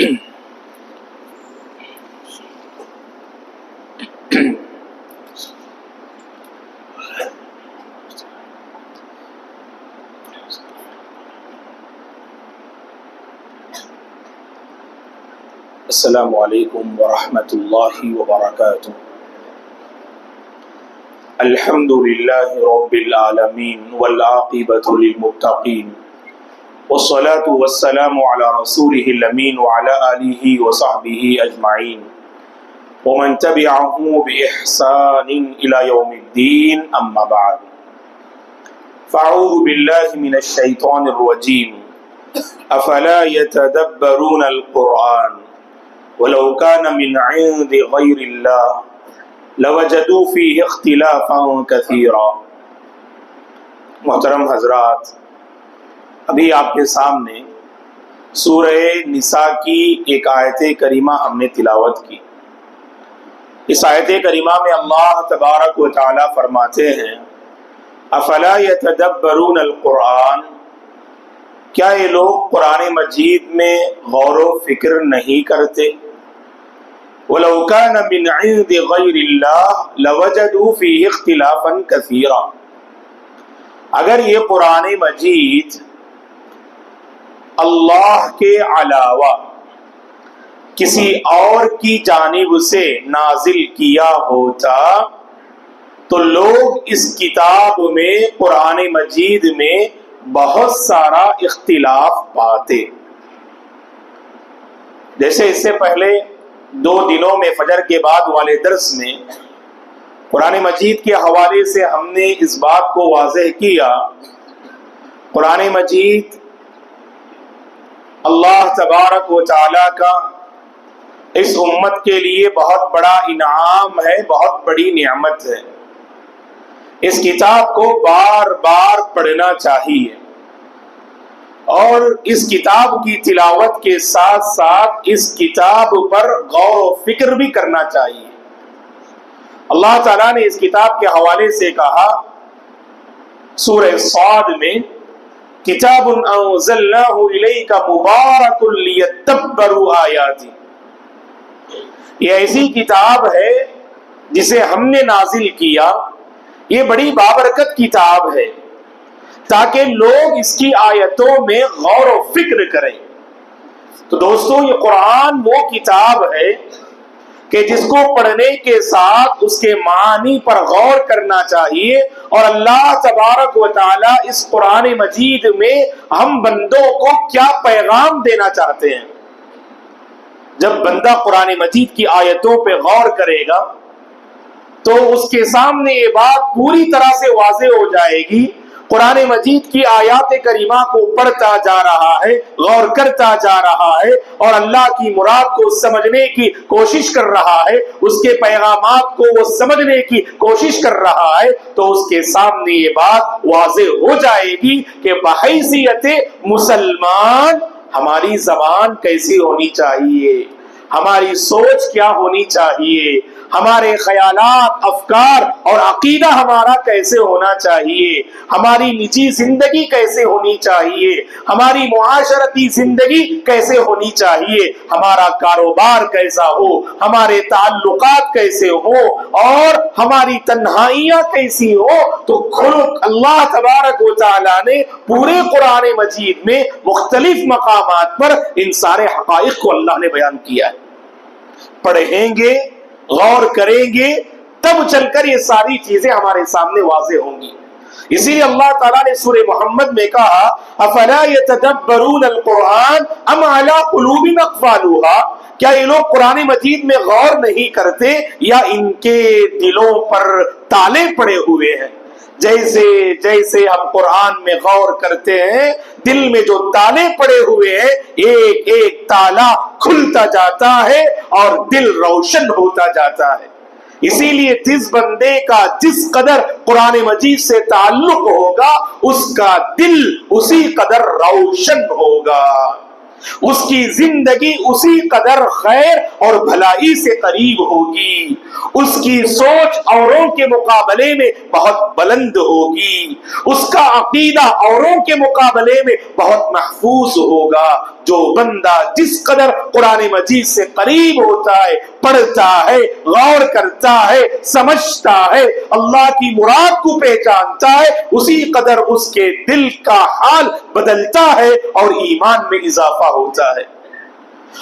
السلام علیکم ورحمۃ اللہ وبرکاتہ۔ الحمد للہ رب العالمین والعاقبۃ للمتقین والصلاة والسلام علی رسولہ الامین وعلی آلہ وصحبہ اجمعین ومن تبعهم بإحسان إلى يوم الدین، اما بعد فاعوذ باللہ من الشیطان الرجیم افلا يتدبرون القرآن ولو كان من عند غیر اللہ لوجدوا فیہ اختلافا کثیرا۔ محترم حضرات، ابھی آپ کے سامنے سورہ نساء کی ایک آیت کریمہ ہم نے تلاوت کی۔ اس آیت کریمہ میں اللہ تبارک و تعالی فرماتے ہیں افلا یتدبرون القرآن، کیا یہ لوگ قرآن مجید میں غور و فکر نہیں کرتے؟ وَلَوْ كَانَ مِنْ عِنْدِ غَيْرِ اللَّهِ لَوَجَدُوا فِيهِ اخْتِلَافًا كَثِيرًا، اگر یہ قرآن مجید اللہ کے علاوہ کسی اور کی جانب سے نازل کیا ہوتا تو لوگ اس کتاب میں، قرآن مجید میں بہت سارا اختلاف پاتے۔ جیسے اس سے پہلے 2 دنوں میں فجر کے بعد والے درس میں قرآن مجید کے حوالے سے ہم نے اس بات کو واضح کیا، قرآن مجید اللہ تبارک و تعالی کا اس امت کے لیے بہت بڑا انعام ہے، بہت بڑی نعمت ہے۔ اس کتاب کو بار بار پڑھنا چاہیے اور اس کتاب کی تلاوت کے ساتھ ساتھ اس کتاب پر غور و فکر بھی کرنا چاہیے۔ اللہ تعالیٰ نے اس کتاب کے حوالے سے کہا سورہ صاد میں کتاب انزلناہ الیک مبارک لیدبروا آیاتہ، یہ ایسی کتاب ہے جسے ہم نے نازل کیا، یہ بڑی بابرکت کتاب ہے تاکہ لوگ اس کی آیتوں میں غور و فکر کریں۔ تو دوستو، یہ قرآن وہ کتاب ہے کہ جس کو پڑھنے کے ساتھ اس کے معنی پر غور کرنا چاہیے، اور اللہ تبارک و تعالی اس قرآن مجید میں ہم بندوں کو کیا پیغام دینا چاہتے ہیں۔ جب بندہ قرآن مجید کی آیتوں پہ غور کرے گا تو اس کے سامنے یہ بات پوری طرح سے واضح ہو جائے گی۔ قرآن مجید کی آیات کریمہ کو پڑھتا جا رہا ہے، غور کرتا جا رہا ہے اور اللہ کی مراد کو سمجھنے کی کوشش کر رہا ہے، اس کے پیغامات کو وہ سمجھنے کی کوشش کر رہا ہے، تو اس کے سامنے یہ بات واضح ہو جائے گی کہ بحیثیت مسلمان ہماری زبان کیسی ہونی چاہیے، ہماری سوچ کیا ہونی چاہیے، ہمارے خیالات، افکار اور عقیدہ ہمارا کیسے ہونا چاہیے، ہماری نجی زندگی کیسے ہونی چاہیے، ہماری معاشرتی زندگی کیسے ہونی چاہیے، ہمارا کاروبار کیسا ہو، ہمارے تعلقات کیسے ہو اور ہماری تنہائیاں کیسی ہو۔ تو خلق اللہ تبارک و تعالیٰ نے پورے قرآن مجید میں مختلف مقامات پر ان سارے حقائق کو اللہ نے بیان کیا ہے۔ پڑھیں گے، غور کریں گے، تب چل کر یہ ساری چیزیں ہمارے سامنے واضح ہوں گی۔ اسی لیے اللہ تعالیٰ نے سورہ محمد میں کہا افلا یتدبرون القرآن ام علی قلوب اقفالها، کیا یہ لوگ قرآن مجید میں غور نہیں کرتے یا ان کے دلوں پر تالے پڑے ہوئے ہیں؟ جیسے جیسے ہم قرآن میں غور کرتے ہیں، دل میں جو تالے پڑے ہوئے ہیں ایک ایک تالا کھلتا جاتا ہے اور دل روشن ہوتا جاتا ہے۔ اسی لیے جس بندے کا جس قدر قرآن مجید سے تعلق ہوگا اس کا دل اسی قدر روشن ہوگا، اس کی زندگی اسی قدر خیر اور بھلائی سے قریب ہوگی، اس کی سوچ اوروں کے مقابلے میں بہت بلند ہوگی، اس کا عقیدہ اوروں کے مقابلے میں بہت محفوظ ہوگا۔ جو بندہ جس قدر قرآن مجید سے قریب ہوتا ہے، پڑھتا ہے، غور کرتا ہے، سمجھتا ہے، اللہ کی مراد کو پہچانتا ہے، اسی قدر اس کے دل کا حال بدلتا ہے اور ایمان میں اضافہ ہوتا ہے۔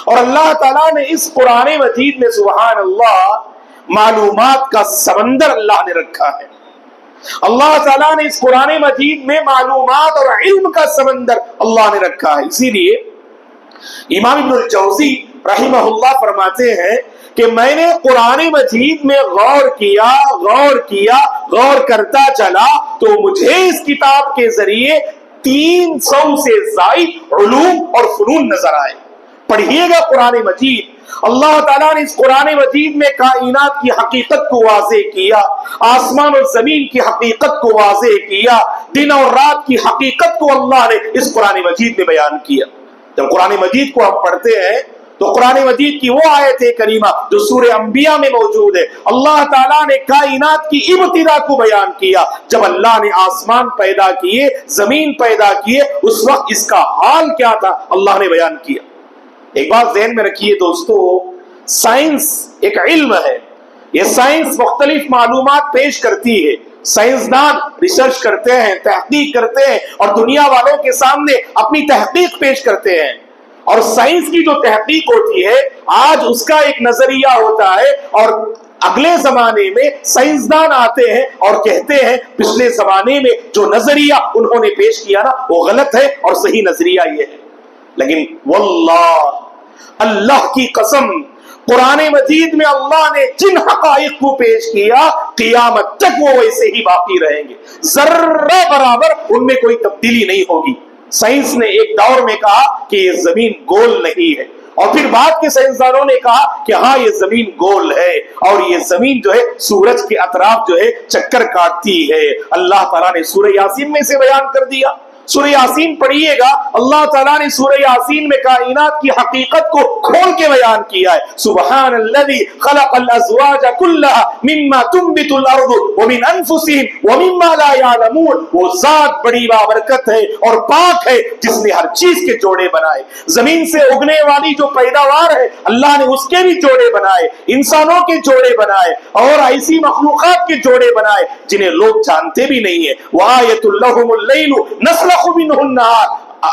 اور اللہ تعالیٰ نے اس قرآن مجید میں سبحان اللہ معلومات کا سمندر اللہ نے رکھا ہے۔ اللہ تعالیٰ نے اس قرآن مجید میں معلومات اور علم کا سمندر اللہ نے رکھا ہے۔ اسی لیے امام ابن الجوزی رحمہ اللہ فرماتے ہیں کہ میں نے قرآن مجید میں غور کرتا چلا تو مجھے اس کتاب کے ذریعے 300 سے زائد علوم اور فنون نظر آئے۔ پڑھیے گا قرآن مجید، اللہ تعالیٰ نے اس قرآن مجید میں کائنات کی حقیقت کو واضح کیا، آسمان اور زمین کی حقیقت کو واضح کیا، دن اور رات کی حقیقت کو اللہ نے اس قرآن مجید میں بیان کیا۔ جب قرآن مجید کو ہم پڑھتے ہیں تو قرآن مجید کی وہ آیت کریمہ جو سورہ انبیاء میں موجود ہے، اللہ تعالیٰ نے کائنات کی ابتدا کو بیان کیا۔ جب اللہ نے آسمان پیدا کیے، زمین پیدا کیے، اس وقت اس کا حال کیا تھا اللہ نے بیان کیا۔ ایک بات ذہن میں رکھیے دوستو، سائنس ایک علم ہے، یہ سائنس مختلف معلومات پیش کرتی ہے، سائنسدان ریسرچ کرتے ہیں، تحقیق کرتے ہیں اور دنیا والوں کے سامنے اپنی تحقیق پیش کرتے ہیں۔ اور سائنس کی جو تحقیق ہوتی ہے آج اس کا ایک نظریہ ہوتا ہے، اور اگلے زمانے میں سائنسدان آتے ہیں اور کہتے ہیں پچھلے زمانے میں جو نظریہ انہوں نے پیش کیا نا وہ غلط ہے اور صحیح نظریہ یہ ہے۔ لیکن واللہ اللہ کی قسم قرآن مجید میں اللہ نے جن حقائق کو پیش کیا قیامت تک وہ ویسے ہی باقی رہیں گے، ذرہ برابر ان میں کوئی تبدیلی نہیں ہوگی۔ سائنس نے ایک دور میں کہا کہ یہ زمین گول نہیں ہے، اور پھر بعد کے سائنسدانوں نے کہا کہ ہاں یہ زمین گول ہے، اور یہ زمین جو ہے سورج کے اطراف جو ہے چکر کاٹتی ہے۔ اللہ تعالیٰ نے سورہ یاسین میں سے بیان کر دیا۔ سورہ یاسین پڑھیے گا، اللہ تعالیٰ نے سورہ یاسین میں کائنات کی حقیقت کو کھول کے بیان کیا ہے۔ سبحان الذی خلق الازواج کلھا مما تنبت الارض ومن انفسهم ومما لا يعلمون، وہ ذات بڑی بابرکت ہے اور پاک ہے جس نے ہر چیز کے جوڑے بنائے۔ زمین سے اگنے والی جو پیداوار ہے اللہ نے اس کے بھی جوڑے بنائے، انسانوں کے جوڑے بنائے اور ایسی مخلوقات کے جوڑے بنائے جنہیں لوگ جانتے بھی نہیں ہیں۔ وآیۃ لہم اللیل نسلخ منہ النہار،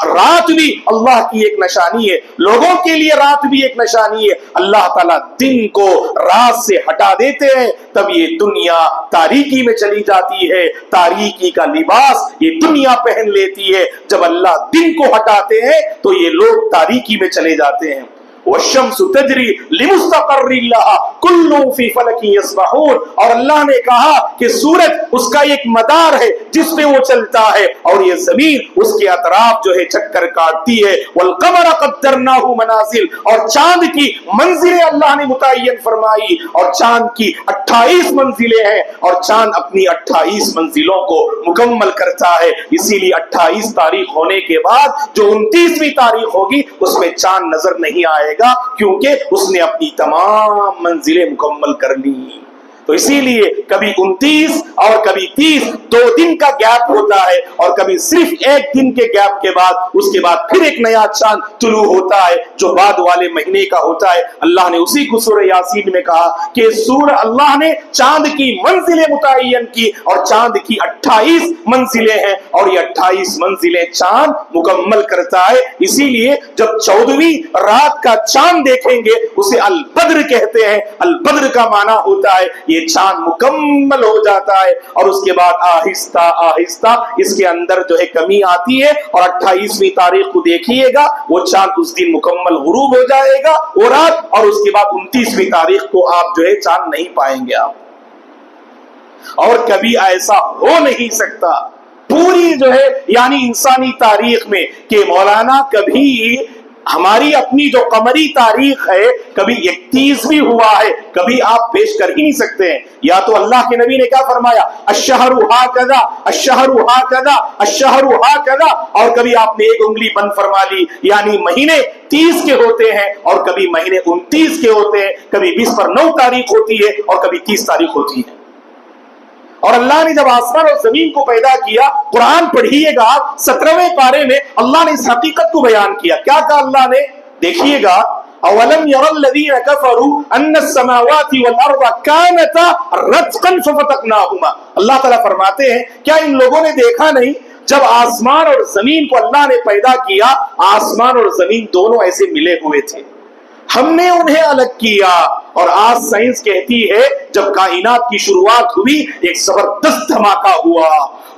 رات بھی اللہ کی ایک نشانی ہے، لوگوں کے لیے رات بھی ایک نشانی ہے۔ اللہ تعالیٰ دن کو رات سے ہٹا دیتے ہیں تب یہ دنیا تاریکی میں چلی جاتی ہے، تاریکی کا لباس یہ دنیا پہن لیتی ہے۔ جب اللہ دن کو ہٹاتے ہیں تو یہ لوگ تاریکی میں چلے جاتے ہیں۔ والشمس تجری لمستقر لها كل في فلك يسبحون، اور اللہ نے کہا کہ سورج اس کا ایک مدار ہے جس پہ وہ چلتا ہے، اور یہ زمین اس کے اطراف جو ہے چکر کاٹتی ہے۔ والقمر قدرناه منازل، اور چاند کی منزلیں اللہ نے متعین فرمائی، اور چاند کی 28 منزلیں ہیں، اور چاند اپنی 28 منزلوں کو مکمل کرتا ہے۔ اسی لیے 28 تاریخ ہونے کے بعد جو 29ویں تاریخ ہوگی اس میں چاند نظر نہیں آئے گا، کیونکہ اس نے اپنی تمام منزلیں مکمل کر لی۔ تو اسی لیے کبھی 29 اور کبھی 30 2 دن کا گیپ ہوتا ہے، اور کبھی صرف 1 دن کے گیپ کے بعد اس کے بعد پھر ایک نیا چاند طلوع ہوتا ہے جو بعد والے مہینے کا ہوتا ہے۔ اللہ نے اسی کو سورہ یاسین میں کہا کہ اللہ نے چاند کی منزلیں متعین کی، اور چاند کی 28 منزلیں ہیں، اور یہ 28 منزلیں چاند مکمل کرتا ہے۔ اسی لیے جب 14ویں رات کا چاند دیکھیں گے اسے البدر کہتے ہیں۔ البدر کا معنی ہوتا ہے یہ چاند مکمل ہو جاتا ہے، اور اس کے بعد آہستہ آہستہ اس کے اندر جو ہے کمی آتی ہے، اور 28ویں تاریخ کو دیکھیے گا وہ چاند اس دن مکمل غروب ہو جائے گا وہ رات، اور اس کے بعد 29ویں تاریخ کو آپ جو ہے چاند نہیں پائیں گے آپ۔ اور کبھی ایسا ہو نہیں سکتا پوری جو ہے یعنی انسانی تاریخ میں کہ مولانا کبھی ہماری اپنی جو قمری تاریخ ہے کبھی 31 بھی ہوا ہے، کبھی آپ پیش کر ہی نہیں سکتے ہیں۔ یا تو اللہ کے نبی نے کیا فرمایا، الشہر ہاکذا الشہر ہاکذا الشہر ہاکذا، اور کبھی آپ نے ایک انگلی بند فرما لی، یعنی مہینے 30 کے ہوتے ہیں اور کبھی مہینے 29 کے ہوتے ہیں، کبھی 20 پر 9 تاریخ ہوتی ہے اور کبھی 30 تاریخ ہوتی ہے۔ اور اللہ نے جب آسمان اور زمین کو پیدا کیا، قرآن پڑھیے گا 17ویں پارے میں اللہ نے اس حقیقت کو بیان کیا. کیا کہا اللہ نے؟ دیکھیے گا، اولم یر الذین کفروا ان السماوات والارض کانتا رتقا ففتقناہما. اللہ تعالیٰ فرماتے ہیں کیا ان لوگوں نے دیکھا نہیں جب آسمان اور زمین کو اللہ نے پیدا کیا، آسمان اور زمین دونوں ایسے ملے ہوئے تھے، ہم نے انہیں الگ کیا. اور آج سائنس کہتی ہے جب کائنات کی شروعات ہوئی ایک زبردست دھماکہ ہوا،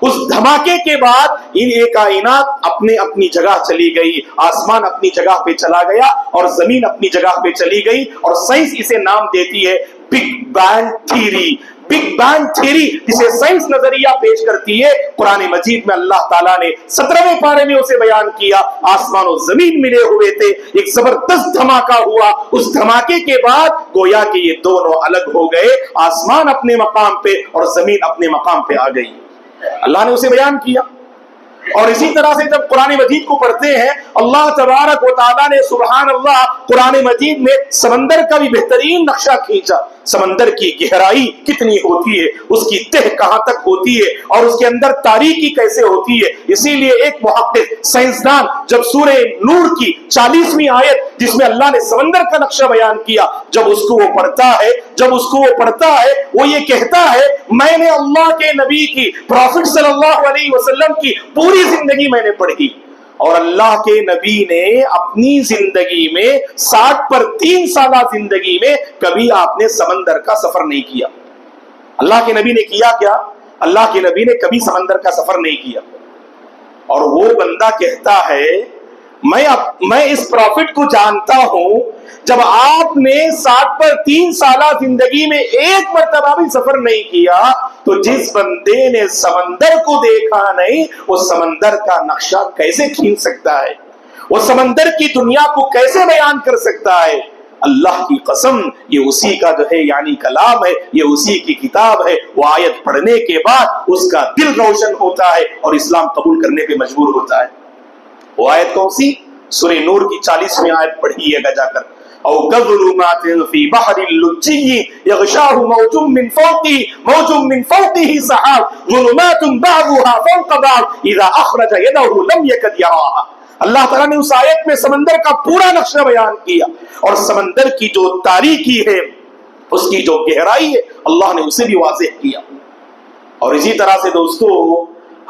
اس دھماکے کے بعد یہ کائنات اپنی جگہ چلی گئی، آسمان اپنی جگہ پہ چلا گیا اور زمین اپنی جگہ پہ چلی گئی، اور سائنس اسے نام دیتی ہے big bang theory. Big bang theory جسے سائنس نظریہ پیش کرتی ہے، قرآن مجید میں اللہ تعالیٰ نے 17ویں پارے میں اسے بیان کیا. آسمان و زمین ملے ہوئے تھے، ایک زبردست دھماکہ ہوا، اس دھماکے کے بعد گویا کہ یہ دونوں الگ ہو گئے، آسمان اپنے مقام پہ اور زمین اپنے مقام پہ آ گئی. اللہ نے اسے بیان کیا. اور اسی طرح سے جب قرآن مجید کو پڑھتے ہیں، اللہ تبارک و تعالیٰ نے سبحان اللہ قرآن مجید میں سمندر کا بھی بہترین نقشہ کھینچا. سمندر کی گہرائی کتنی ہوتی ہے، اس کی تہ کہاں تک ہوتی ہے، اور اس کے اندر تاریکی کیسے ہوتی ہے. اسی لیے ایک محقق سائنسدان جب سورہ نور کی 40ویں آیت جس میں اللہ نے سمندر کا نقشہ بیان کیا، جب اس کو وہ پڑھتا ہے وہ یہ کہتا ہے میں نے اللہ کے نبی کی، پروفٹ صلی اللہ علیہ وسلم کی پوری زندگی میں نے پڑھی، اور اللہ کے نبی نے اپنی زندگی میں 60 پر 3 سالہ زندگی میں کبھی آپ نے سمندر کا سفر نہیں کیا. اللہ کے نبی نے کیا کیا؟ اللہ کے نبی نے کبھی سمندر کا سفر نہیں کیا. اور وہ بندہ کہتا ہے میں اس پروفٹ کو جانتا ہوں، جب آپ نے 60 پر 3 سالہ زندگی میں ایک مرتبہ بھی سفر نہیں کیا، تو جس بندے نے سمندر کو دیکھا نہیں وہ سمندر کا نقشہ کیسے کھینچ سکتا ہے، وہ سمندر کی دنیا کو کیسے بیان کر سکتا ہے. اللہ کی قسم یہ اسی کا جو ہے یعنی کلام ہے، یہ اسی کی کتاب ہے. وہ آیت پڑھنے کے بعد اس کا دل روشن ہوتا ہے اور اسلام قبول کرنے پہ مجبور ہوتا ہے. وہ آیت کون سی؟ سورہ نور کی 40ویں آیت پڑھیے گا جا کر. او کظلمات فی بحر اللجی یغشاہ موج من فوقہ سحاب ظلمات بعضها فوق بعض اذا اخرج یدہ لم یکد یراہا. اللہ تعالیٰ نے اس آیت میں سمندر کا پورا نقشہ بیان کیا، اور سمندر کی جو تاریکی ہے، اس کی جو گہرائی ہے، اللہ نے اسے بھی واضح کیا. اور اسی طرح سے دوستو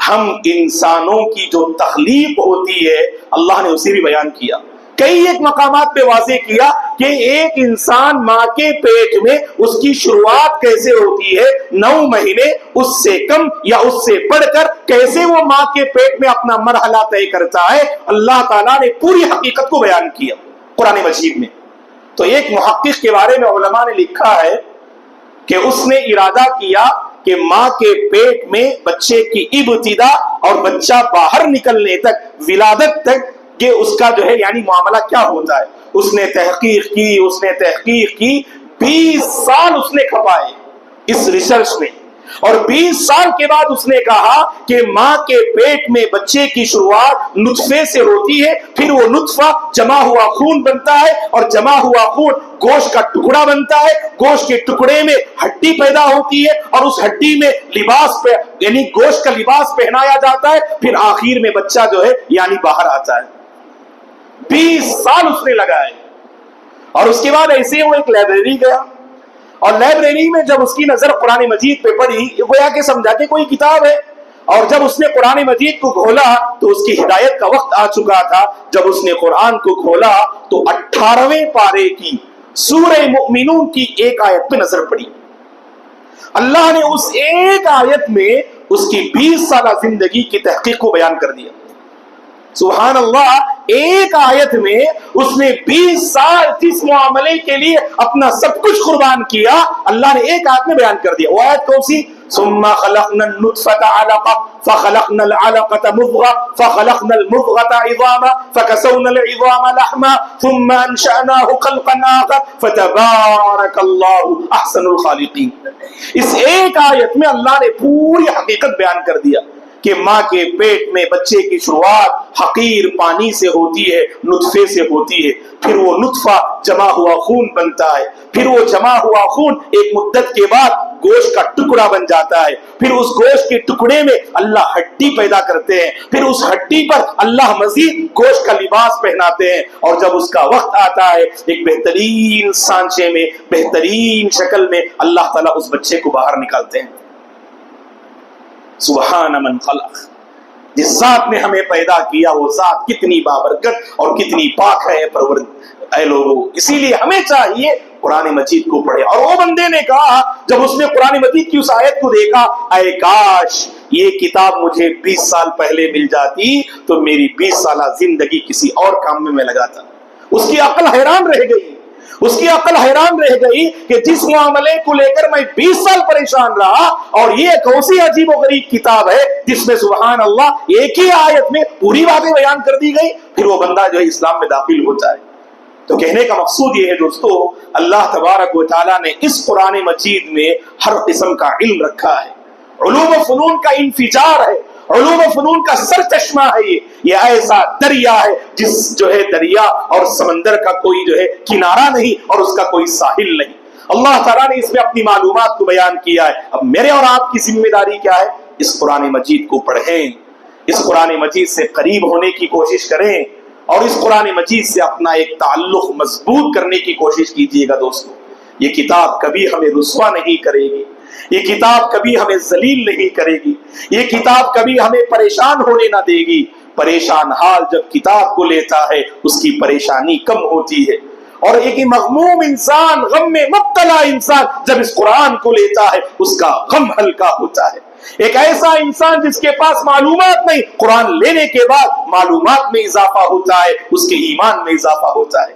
ہم انسانوں کی جو تخلیق ہوتی ہے اللہ نے اسے بھی بیان کیا. کئی ایک مقامات پہ واضح کیا کہ ایک انسان ماں کے پیٹ میں اس کی شروعات کیسے ہوتی ہے، 9 مہینے اس سے کم یا اس سے بڑھ کر کیسے وہ ماں کے پیٹ میں اپنا مرحلہ طے کرتا ہے. اللہ تعالیٰ نے پوری حقیقت کو بیان کیا قرآن مجید میں. تو ایک محقق کے بارے میں علماء نے لکھا ہے کہ اس نے ارادہ کیا کہ ماں کے پیٹ میں بچے کی ابتدا اور بچہ باہر نکلنے تک، ولادت تک، کہ اس کا جو ہے یعنی معاملہ کیا ہوتا ہے. اس نے تحقیق کی 20 سال اس نے کھپائے اس ریسرچ میں، اور 20 سال کے بعد اس نے کہا کہ ماں کے پیٹ میں بچے کی شروعات نطفے سے ہوتی ہے، پھر وہ نطفہ جمع ہوا خون بنتا ہے، اور جمع ہوا خون گوشت کا ٹکڑا بنتا ہے، گوشت کے ٹکڑے میں ہڈی پیدا ہوتی ہے، اور اس ہڈی میں لباس پہ یعنی گوشت کا لباس پہنایا جاتا ہے، پھر آخر میں بچہ جو ہے یعنی باہر آتا ہے. 20 سال اس نے لگائے. اور اس کے بعد ایسے وہ ایک لائبریری گیا، اور لائبریری میں جب اس کی نظر قرآن مجید پہ پڑی، گویا کہ سمجھا کہ کوئی کتاب ہے. اور جب اس نے قرآن مجید کو کھولا تو اس کی ہدایت کا وقت آ چکا تھا. جب اس نے قرآن کو کھولا تو 18ویں پارے کی سورہ مؤمنون کی ایک آیت پہ نظر پڑی. اللہ نے اس ایک آیت میں اس کی 20 سالہ زندگی کی تحقیق کو بیان کر دیا. سبحان اللہ، ایک آیت میں اس نے 20 سال جس معاملے کے لیے اپنا سب کچھ قربان کیا، اللہ نے ایک آیت میں بیان کر دیا. وہ آیت کون سی؟ ثم خلقنا النطفة علقة فخلقنا العلقة مضغة فخلقنا المضغة عظاما فكسونا العظام لحما ثم انشأناه خلقا آخر فتبارك الله احسن الخالقين. اس ایک آیت میں اللہ نے پوری حقیقت بیان کر دیا کہ ماں کے پیٹ میں بچے کی شروعات حقیر پانی سے ہوتی ہے، نطفے سے ہوتی ہے، پھر وہ نطفہ جمع ہوا خون بنتا ہے، پھر وہ جمع ہوا خون ایک مدت کے بعد گوشت کا ٹکڑا بن جاتا ہے، پھر اس گوشت کے ٹکڑے میں اللہ ہڈی پیدا کرتے ہیں، پھر اس ہڈی پر اللہ مزید گوشت کا لباس پہناتے ہیں، اور جب اس کا وقت آتا ہے ایک بہترین سانچے میں، بہترین شکل میں اللہ تعالیٰ اس بچے کو باہر نکالتے ہیں۔ سبحان من خلق، جس ذات نے ہمیں پیدا کیا وہ ذات کتنی بابرکت اور کتنی پاک ہے اے لوگوں۔ اسی لیے ہمیں چاہیے قرآن مجید کو پڑھے۔ اور وہ بندے نے کہا جب اس نے قرآن مجید کی اس آیت کو دیکھا، اے کاش یہ کتاب مجھے 20 سال پہلے مل جاتی تو میری 20 سالہ زندگی کسی اور کام میں لگاتا۔ اس کی عقل حیران رہ گئی، اس کی عقل حیران رہ گئی کہ جس معاملے کو لے کر میں 20 سال پریشان رہا، اور یہ کون سی عجیب و غریب کتاب ہے جس میں سبحان اللہ ایک ہی آیت میں پوری باتیں بیان کر دی گئی۔ پھر وہ بندہ جو ہے اسلام میں داخل ہوتا ہے۔ تو کہنے کا مقصود یہ ہے دوستو، اللہ تبارک و تعالیٰ نے اس قرآن مجید میں ہر قسم کا علم رکھا ہے، علوم و فنون کا انفجار ہے، علوم و فنون کا سر چشمہ ہے۔ یہ ایسا دریا ہے جس جو ہے دریا اور سمندر کا کوئی جو ہے کنارہ نہیں اور اس کا کوئی ساحل نہیں۔ اللہ تعالیٰ نے اس میں اپنی معلومات کو بیان کیا ہے۔ اب میرے اور آپ کی ذمہ داری کیا ہے؟ اس قرآن مجید کو پڑھیں، اس قرآن مجید سے قریب ہونے کی کوشش کریں، اور اس قرآن مجید سے اپنا ایک تعلق مضبوط کرنے کی کوشش کیجیے گا دوستو۔ یہ کتاب کبھی ہمیں رسوا نہیں کرے گی، یہ کتاب کبھی ہمیں ذلیل نہیں کرے گی، یہ کتاب کبھی ہمیں پریشان ہونے نہ دے گی۔ پریشان حال جب کتاب کو لیتا ہے اس کی پریشانی کم ہوتی ہے، اور ایک مغموم انسان، غم میں مبتلا انسان جب اس قرآن کو لیتا ہے اس کا غم ہلکا ہوتا ہے۔ ایک ایسا انسان جس کے پاس معلومات نہیں، قرآن لینے کے بعد معلومات میں اضافہ ہوتا ہے، اس کے ایمان میں اضافہ ہوتا ہے۔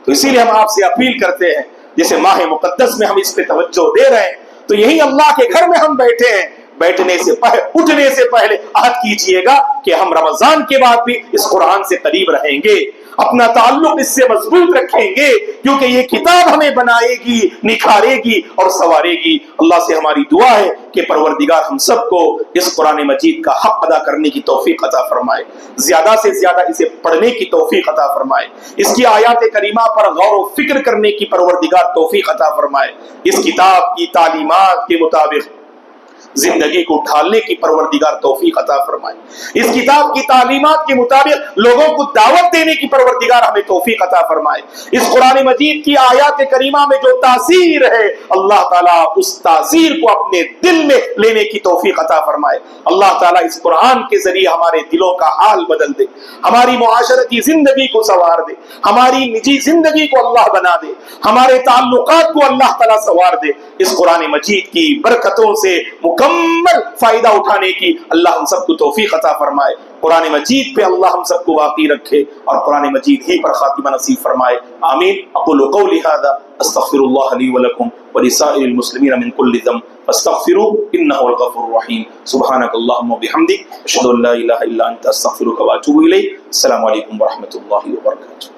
تو اسی لیے ہم آپ سے اپیل کرتے ہیں، جیسے ماہ مقدس میں ہم اس پہ توجہ دے رہے ہیں، تو یہی اللہ کے گھر میں ہم بیٹھے ہیں، بیٹھنے سے پہلے، اٹھنے سے پہلے عہد کیجئے گا کہ ہم رمضان کے بعد بھی اس قرآن سے قریب رہیں گے، اپنا تعلق اس سے مضبوط رکھیں گے، کیونکہ یہ کتاب ہمیں بنائے گی، نکھارے گی اور سنوارے گی۔ اللہ سے ہماری دعا ہے کہ پروردگار ہم سب کو اس قرآن مجید کا حق ادا کرنے کی توفیق عطا فرمائے، زیادہ سے زیادہ اسے پڑھنے کی توفیق عطا فرمائے، اس کی آیات کریمہ پر غور و فکر کرنے کی پروردگار توفیق عطا فرمائے، اس کتاب کی تعلیمات کے مطابق زندگی کو ڈھالنے کی پروردگار توفیق عطا فرمائے، اس کتاب کی تعلیمات کے مطابق لوگوں کو دعوت دینے کی پروردگار ہمیں توفیق عطا فرمائے، اس قرآن مجید کی آیات کریمہ میں جو تاثیر ہے اللہ تعالیٰ اس تاثیر کو اپنے دل میں لینے کی توفیق عطا فرمائے۔ اللہ تعالیٰ اس قرآن کے ذریعے ہمارے دلوں کا حال بدل دے، ہماری معاشرتی زندگی کو سنوار دے، ہماری نجی زندگی کو اللہ بنا دے، ہمارے تعلقات کو اللہ تعالیٰ سنوار دے۔ اس قرآن مجید کی برکتوں سے مکمل فائدہ اٹھانے کی اللہ ہم سب کو توفیق عطا فرمائے، قرآن مجید پہ اللہ ہم سب کو باقی رکھے اور قرآن مجید ہی پر خاتمہ نصیب فرمائے، آمین۔ اقول قولی ھذا استغفر اللہ لی ولکم ولسائر المسلمین من کل ذنب فاستغفروه انه الغفور الرحیم۔ سبحانک اللہم وبحمدک اشہد ان لا الہ الا انت استغفرک واتوب الیک۔ السلام علیکم ورحمۃ اللہ وبرکاتہ۔